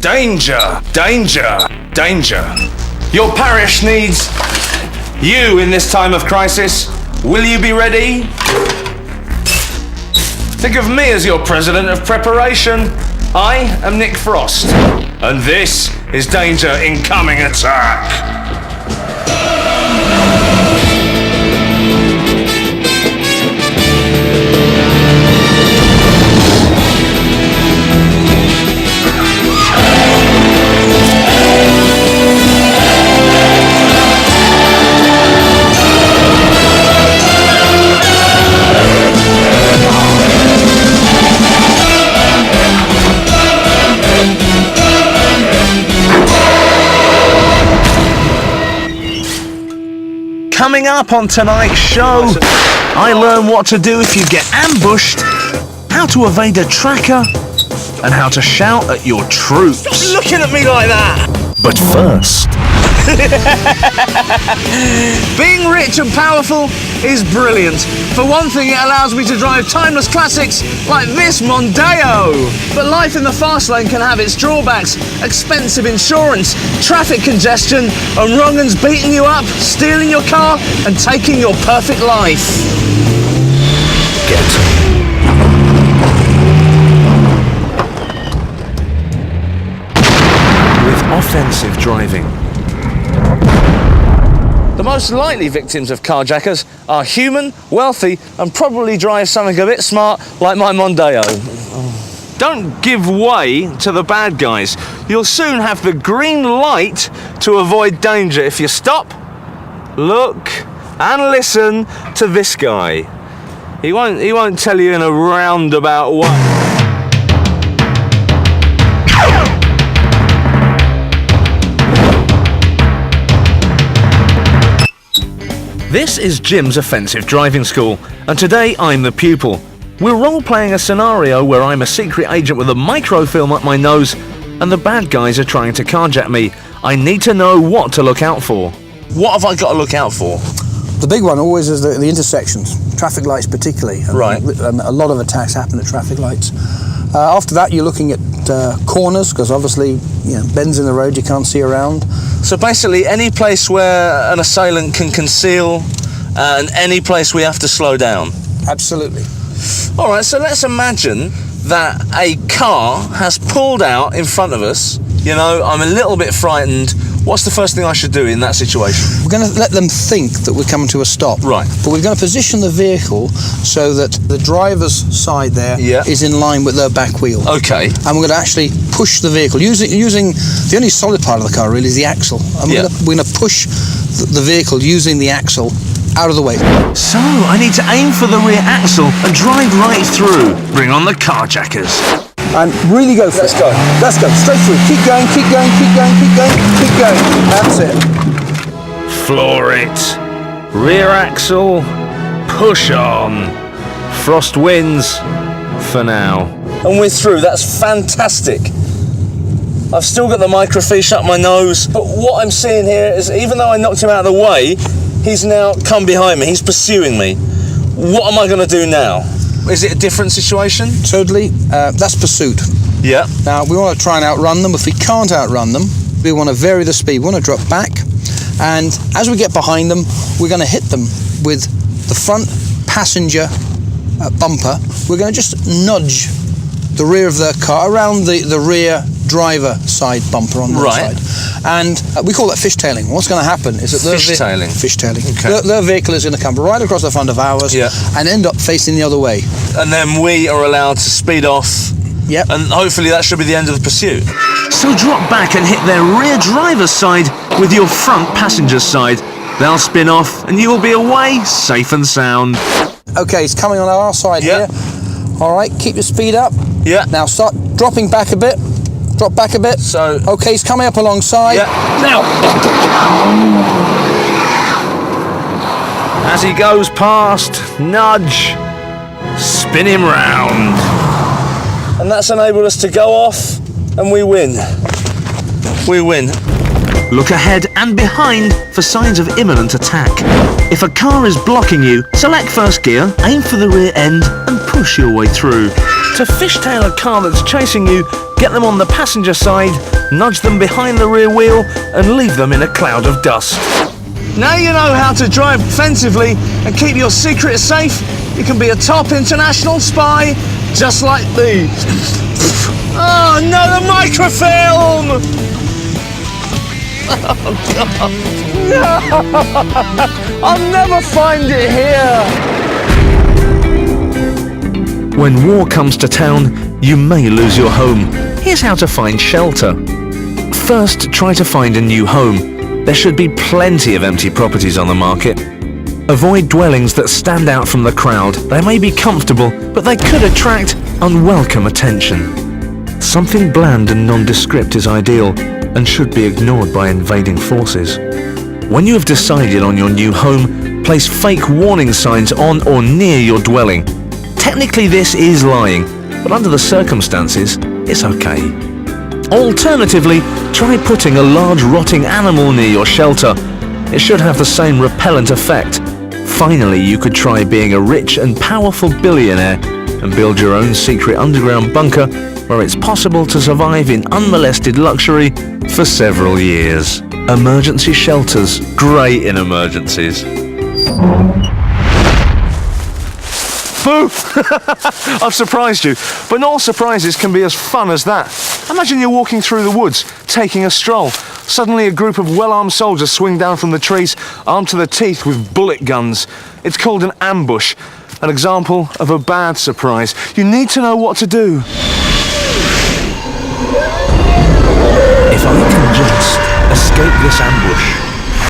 Danger, danger, danger. Your parish needs you in this time of crisis. Will you be ready? Think of me as your president of preparation. I am Nick Frost, and this is Danger Incoming Attack. Coming up on tonight's show, I learn what to do if you get ambushed, how to evade a tracker, and how to shout at your troops. Stop looking at me like that! But first... Being rich and powerful is brilliant. For one thing, it allows me to drive timeless classics like this Mondeo. But life in the fast lane can have its drawbacks. Expensive insurance, traffic congestion, and wrong uns beating you up, stealing your car, and taking your perfect life. With offensive driving. The most likely victims of carjackers are human, wealthy, and probably drive something a bit smart like my Mondeo. Don't give way to the bad guys. You'll soon have the green light to avoid danger if you stop, look, and listen to this guy. He won't tell you in a roundabout way. This is Jim's Offensive Driving School, and today I'm the pupil. We're role-playing a scenario where I'm a secret agent with a microfilm up my nose, and the bad guys are trying to carjack me. I need to know what to look out for. What have I got to look out for? The big one always is the intersections, traffic lights particularly. Right. A lot of attacks happen at traffic lights. After that, you're looking at corners, because obviously, bends in the road you can't see around. So basically, any place where an assailant can conceal, and any place we have to slow down. Absolutely. All right, so let's imagine that a car has pulled out in front of us. I'm a little bit frightened. What's the first thing I should do in that situation? We're going to let them think that we're coming to a stop. Right. But we're going to position the vehicle so that the driver's side there is in line with their back wheel. Okay. And we're going to actually push the vehicle using the only solid part of the car really is the axle. And we're going to push the vehicle using the axle out of the way. So, I need to aim for the rear axle and drive right through. Bring on the carjackers. And really go for it. Let's go. Straight through. Keep going, keep going, keep going, keep going, keep going. That's it. Floor it. Rear axle. Push on. Frost wins. For now. And we're through. That's fantastic. I've still got the microfiche up my nose, but what I'm seeing here is even though I knocked him out of the way, he's now come behind me. He's pursuing me. What am I going to do now? Is it a different situation? Totally. That's pursuit. Yeah. Now, we want to try and outrun them. If we can't outrun them, we want to vary the speed. We want to drop back. And as we get behind them, we're going to hit them with the front passenger bumper. We're going to just nudge the rear of their car around the rear driver side bumper on the side. And we call that fishtailing. What's going to happen is that fishtailing. Okay. Their vehicle is going to come right across the front of ours and end up facing the other way. And then we are allowed to speed off. Yep. And hopefully that should be the end of the pursuit. So drop back and hit their rear driver's side with your front passenger's side. They'll spin off and you will be away safe and sound. Okay, he's coming on our side here. All right, keep your speed up. Yeah. Now start dropping back a bit. Drop back a bit. So. Okay, he's coming up alongside. Yeah. Now. As he goes past, nudge, spin him round. And that's enabled us to go off, and we win. We win. Look ahead and behind for signs of imminent attack. If a car is blocking you, select first gear, aim for the rear end and push your way through. To fishtail a car that's chasing you, get them on the passenger side, nudge them behind the rear wheel, and leave them in a cloud of dust. Now you know how to drive offensively and keep your secret safe. You can be a top international spy, just like the... Oh no, the microfilm! Oh God! No! I'll never find it here! When war comes to town, you may lose your home. Here's how to find shelter. First, try to find a new home. There should be plenty of empty properties on the market. Avoid dwellings that stand out from the crowd. They may be comfortable, but they could attract unwelcome attention. Something bland and nondescript is ideal and should be ignored by invading forces. When you have decided on your new home, place fake warning signs on or near your dwelling. Technically this is lying, but under the circumstances, it's okay. Alternatively, try putting a large rotting animal near your shelter. It should have the same repellent effect. Finally, you could try being a rich and powerful billionaire and build your own secret underground bunker where it's possible to survive in unmolested luxury for several years. Emergency shelters, great in emergencies. Boo! I've surprised you, but not all surprises can be as fun as that. Imagine you're walking through the woods, taking a stroll. Suddenly a group of well-armed soldiers swing down from the trees, armed to the teeth with bullet guns. It's called an ambush, an example of a bad surprise. You need to know what to do. If I can just escape this ambush,